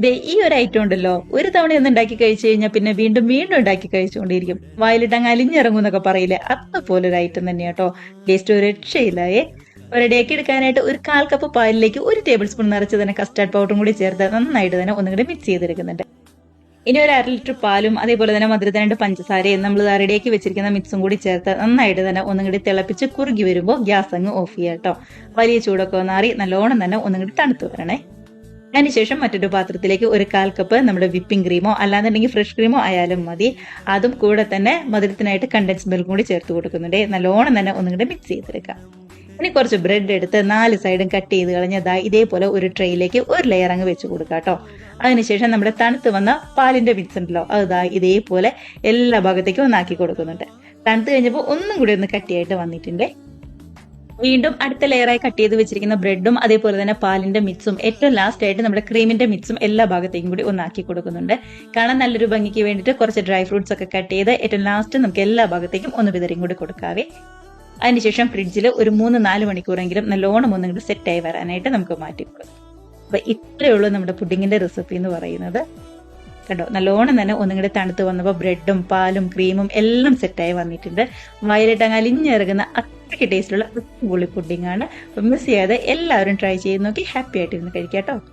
ദേ ഈ ഒരു ഐറ്റം ഉണ്ടല്ലോ, ഒരു തവണ ഒന്ന് ഉണ്ടാക്കി കഴിച്ചു കഴിഞ്ഞാൽ പിന്നെ വീണ്ടും വീണ്ടും ഉണ്ടാക്കി കഴിച്ചുകൊണ്ടിരിക്കും. വായിലിട്ടങ്ങ് അലിഞ്ഞിറങ്ങും എന്നൊക്കെ പറയില്ലേ, അതുപോലെ ഒരു ഐറ്റം തന്നെയാ കേട്ടോ. ടേസ്റ്റ് ഒരു രക്ഷയില്ലായേ. ഒരിടയ്ക്ക് എടുക്കാനായിട്ട് ഒരു 1/4 കപ്പ് പാലിലേക്ക് 1 ടേബിൾ സ്പൂൺ നിറച്ച് തന്നെ കസ്റ്റാർഡ് പൗഡറും കൂടി ചേർത്ത് നന്നായിട്ട് തന്നെ ഒന്നും കൂടി മിക്സ് ചെയ്തെടുക്കുന്നുണ്ട്. ഇനി ഒരു 1/2 ലിറ്റർ പാലും അതേപോലെ തന്നെ മധുരത്തിനായിട്ട് പഞ്ചസാരയും നമ്മൾ റെഡിയാക്കി വെച്ചിരിക്കുന്ന മിക്സും കൂടി ചേർത്ത് നന്നായിട്ട് തന്നെ ഒന്നും കൂടി തിളപ്പിച്ച് കുറുകി വരുമ്പോൾ ഗ്യാസ് അങ്ങ് ഓഫ് ചെയ്യാം കേട്ടോ. വലിയ ചൂടൊക്കെ മാറി നല്ലോണം തന്നെ ഒന്നും കൂടി തണുത്ത് വരണേ. അതിനുശേഷം മറ്റൊരു പാത്രത്തിലേക്ക് ഒരു 1/4 കപ്പ് നമ്മുടെ വിപ്പിംഗ് ക്രീമോ അല്ലാന്നുണ്ടെങ്കിൽ ഫ്രഷ് ക്രീമോ ആയാലും മതി. അതും കൂടെ തന്നെ മധുരത്തിനായിട്ട് കണ്ടൻസ് മിൽക്കും കൂടി ചേർത്ത് കൊടുക്കുന്നുണ്ട്. നല്ലോണം തന്നെ ഒന്നും കൂടി മിക്സ് ചെയ്തെടുക്കാം. ഇനി കുറച്ച് ബ്രെഡ് എടുത്ത് 4 സൈഡും കട്ട് ചെയ്ത് കളഞ്ഞതാ ഇതേപോലെ ഒരു ട്രെയിലേക്ക് ഒരു ലെയർ അങ്ങ് വെച്ച് കൊടുക്കാം കേട്ടോ. അതിനുശേഷം നമ്മുടെ തണുത്ത് വന്ന പാലിന്റെ മിക്സ് ഉണ്ടല്ലോ, അതാ ഇതേപോലെ എല്ലാ ഭാഗത്തേക്കും ഒന്നാക്കി കൊടുക്കുന്നുണ്ട്. തണുത്ത് കഴിഞ്ഞപ്പോൾ ഒന്നും കൂടി ഒന്ന് കട്ടിയായിട്ട് വന്നിട്ടുണ്ട്. വീണ്ടും അടുത്ത ലെയറായി കട്ട് ചെയ്ത് വെച്ചിരിക്കുന്ന ബ്രെഡും അതേപോലെ തന്നെ പാലിന്റെ മിക്സും ഏറ്റവും ലാസ്റ്റ് ആയിട്ട് നമ്മുടെ ക്രീമിന്റെ മിക്സും എല്ലാ ഭാഗത്തേക്കും കൂടി ഒന്നാക്കി കൊടുക്കുന്നുണ്ട്. കാണാൻ നല്ലൊരു ഭംഗിക്ക് വേണ്ടിയിട്ട് കുറച്ച് ഡ്രൈ ഫ്രൂട്ട്സ് ഒക്കെ കട്ട് ചെയ്ത് ഏറ്റവും ലാസ്റ്റ് നമുക്ക് എല്ലാ ഭാഗത്തേക്കും ഒന്ന് വിതറിയും കൂടി കൊടുക്കാവേ. അതിനുശേഷം ഫ്രിഡ്ജിൽ ഒരു 3-4 മണിക്കൂറെങ്കിലും നല്ലോണം ഒന്നും കൂടി സെറ്റായി വരാനായിട്ട് നമുക്ക് മാറ്റി കൊടുക്കാം. അപ്പൊ ഇത്രയേ ഉള്ളൂ നമ്മുടെ പുഡിങ്ങിന്റെ റെസിപ്പി എന്ന് പറയുന്നത്. കണ്ടോ, നല്ലോണം തന്നെ ഒന്നും കൂടി തണുത്ത് വന്നപ്പോൾ ബ്രെഡും പാലും ക്രീമും എല്ലാം സെറ്റായി വന്നിട്ടുണ്ട്. വയലിട്ട് അങ്ങ് അലിഞ്ഞിറങ്ങുന്ന അത്രയ്ക്ക് ടേസ്റ്റുള്ള അടിപൊളി പുഡിംഗ് ആണ്. അപ്പം മിസ് ചെയ്യാതെ എല്ലാവരും ട്രൈ ചെയ്ത് നോക്കി ഹാപ്പി ആയിട്ടിരുന്ന് കഴിക്കാം കേട്ടോ.